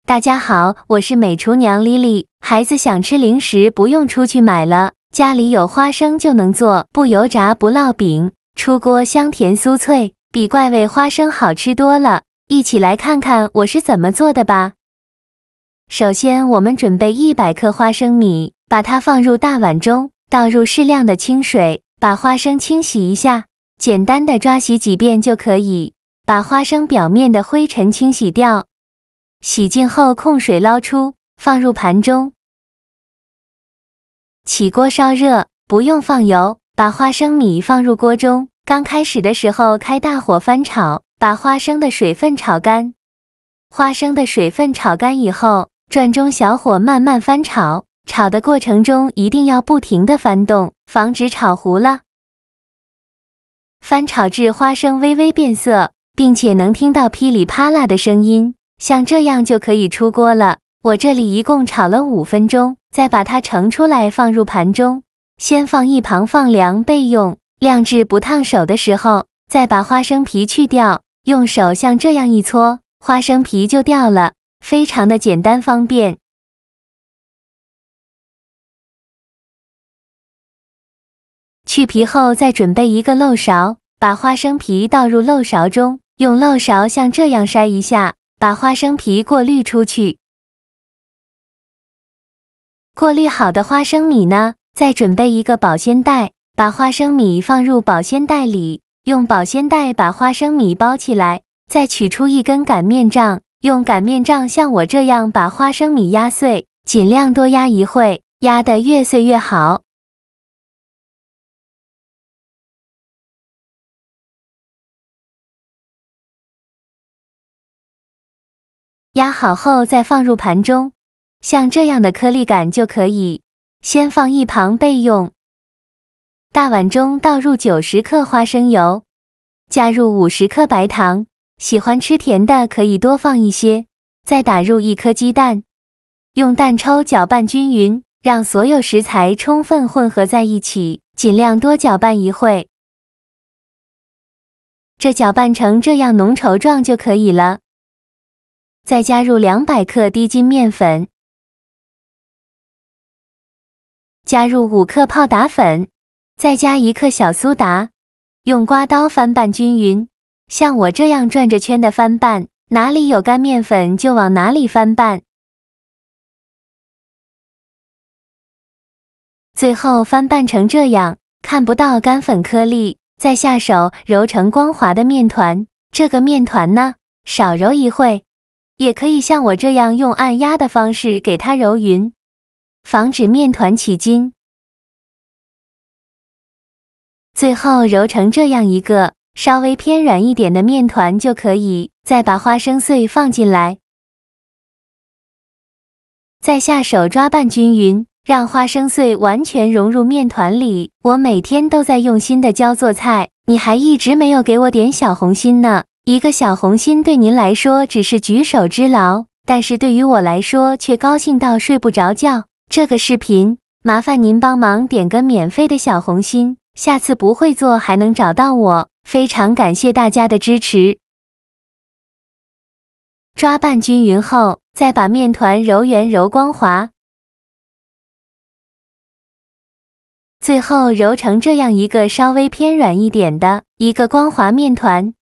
大家好，我是美厨娘丽丽。孩子想吃零食，不用出去买了，家里有花生就能做不油炸不烙饼，出锅香甜酥脆，比怪味花生好吃多了。一起来看看我是怎么做的吧。首先，我们准备100克花生米，把它放入大碗中，倒入适量的清水，把花生清洗一下，简单的抓洗几遍就可以，把花生表面的灰尘清洗掉。洗净后控水捞出，放入盘中。起锅烧热，不用放油，把花生米放入锅中。刚开始的时候开大火翻炒，把花生的水分炒干。花生的水分炒干以后，转中小火慢慢翻炒。炒的过程中一定要不停地翻动，防止炒糊了。翻炒至花生微微变色，并且能听到噼里啪啦的声音。像这样就可以出锅了。我这里一共炒了5分钟，再把它盛出来放入盘中，先放一旁放凉备用。晾至不烫手的时候，再把花生皮去掉，用手像这样一搓，花生皮就掉了，非常的简单方便。去皮后再准备一个漏勺，把花生皮倒入漏勺中，用漏勺像这样筛一下，把花生皮过滤出去。过滤好的花生米呢，再准备一个保鲜袋，把花生米放入保鲜袋里，用保鲜袋把花生米包起来，再取出一根擀面杖，用擀面杖像我这样把花生米压碎，尽量多压一会，压得越碎越好。压好后再放入盘中，像这样的颗粒感就可以，先放一旁备用。大碗中倒入90克花生油，加入50克白糖，喜欢吃甜的可以多放一些，再打入1颗鸡蛋，用蛋抽搅拌均匀，让所有食材充分混合在一起，尽量多搅拌一会。这搅拌成这样浓稠状就可以了。再加入200克低筋面粉，加入5克泡打粉，再加1克小苏打，用刮刀翻拌均匀，像我这样转着圈的翻拌，哪里有干面粉就往哪里翻拌。最后翻拌成这样，看不到干粉颗粒，再下手揉成光滑的面团。这个面团呢，少揉一会。也可以像我这样用按压的方式给它揉匀，防止面团起筋。最后揉成这样一个稍微偏软一点的面团就可以，再把花生碎放进来，再下手抓拌均匀，让花生碎完全融入面团里。我每天都在用心的教做菜，你还一直没有给我点小红心呢。一个小红心对您来说只是举手之劳，但是对于我来说却高兴到睡不着觉。这个视频，麻烦您帮忙点个免费的小红心，下次不会做还能找到我，非常感谢大家的支持。抓拌均匀后，再把面团揉圆揉光滑，最后揉成这样一个稍微偏软一点的一个光滑面团。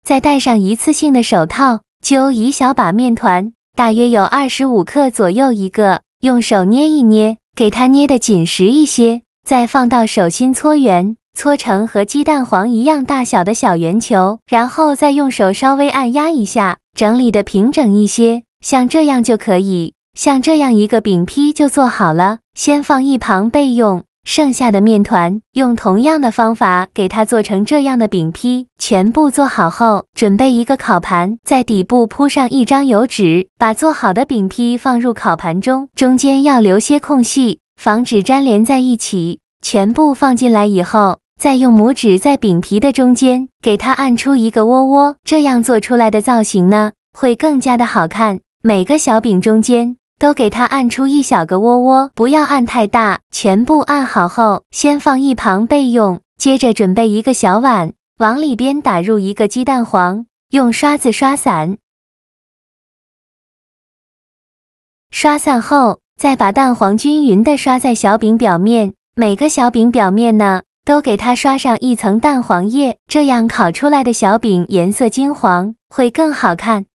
再戴上一次性的手套，揪一小把面团，大约有25克左右一个，用手捏一捏，给它捏得紧实一些，再放到手心搓圆，搓成和鸡蛋黄一样大小的小圆球，然后再用手稍微按压一下，整理的平整一些，像这样就可以。像这样一个饼坯就做好了，先放一旁备用。剩下的面团用同样的方法给它做成这样的饼坯，全部做好后，准备一个烤盘，在底部铺上一张油纸，把做好的饼坯放入烤盘中，中间要留些空隙，防止粘连在一起。全部放进来以后，再用拇指在饼皮的中间给它按出一个窝窝，这样做出来的造型呢，会更加的好看。每个小饼中间都给它按出一小个窝窝，不要按太大。全部按好后，先放一旁备用。接着准备一个小碗，往里边打入1个鸡蛋黄，用刷子刷散。刷散后，再把蛋黄均匀地刷在小饼表面，每个小饼表面呢，都给它刷上一层蛋黄液，这样烤出来的小饼颜色金黄，会更好看。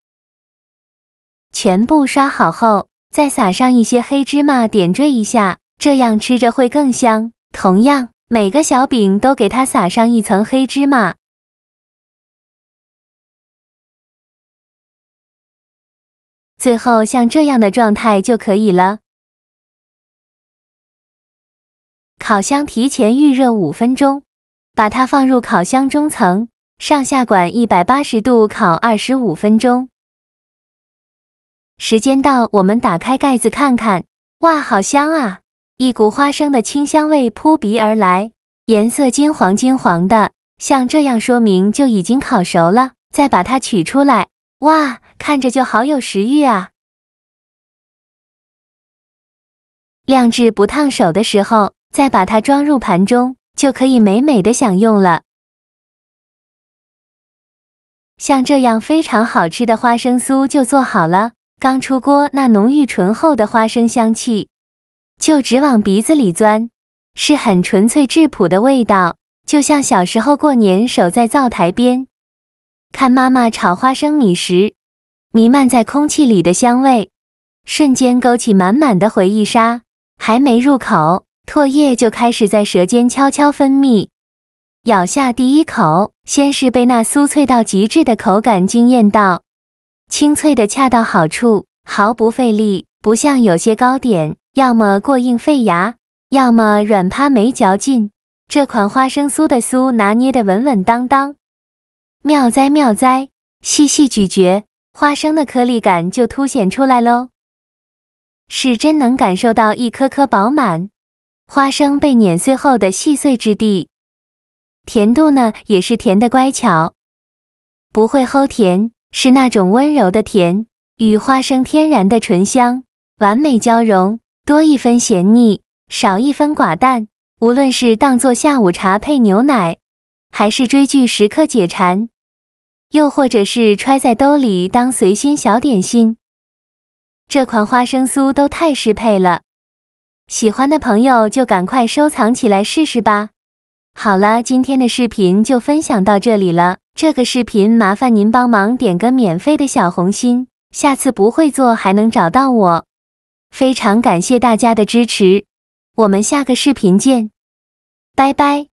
全部刷好后，再撒上一些黑芝麻点缀一下，这样吃着会更香。同样，每个小饼都给它撒上一层黑芝麻。最后像这样的状态就可以了。烤箱提前预热5分钟，把它放入烤箱中层，上下管180度烤25分钟。时间到，我们打开盖子看看，哇，好香啊！一股花生的清香味扑鼻而来，颜色金黄金黄的，像这样说明就已经烤熟了。再把它取出来，哇，看着就好有食欲啊！晾至不烫手的时候，再把它装入盘中，就可以美美的享用了。像这样非常好吃的花生酥就做好了，刚出锅那浓郁醇厚的花生香气，就直往鼻子里钻，是很纯粹质朴的味道，就像小时候过年守在灶台边，看妈妈炒花生米时，弥漫在空气里的香味，瞬间勾起满满的回忆杀。还没入口，唾液就开始在舌尖悄悄分泌。咬下第一口，先是被那酥脆到极致的口感惊艳到，清脆的恰到好处，毫不费力，不像有些糕点，要么过硬费牙，要么软趴没嚼劲。这款花生酥的酥拿捏得稳稳当当，妙哉妙哉！细细咀嚼，花生的颗粒感就凸显出来喽。是真能感受到一颗颗饱满，花生被碾碎后的细碎质地。甜度呢，也是甜的乖巧，不会齁甜，是那种温柔的甜，与花生天然的醇香完美交融，多一分咸腻，少一分寡淡。无论是当作下午茶配牛奶，还是追剧时刻解馋，又或者是揣在兜里当随心小点心，这款花生酥都太适配了，喜欢的朋友就赶快收藏起来试试吧。好了，今天的视频就分享到这里了。这个视频麻烦您帮忙点个免费的小红心，下次不会做还能找到我。非常感谢大家的支持，我们下个视频见，拜拜。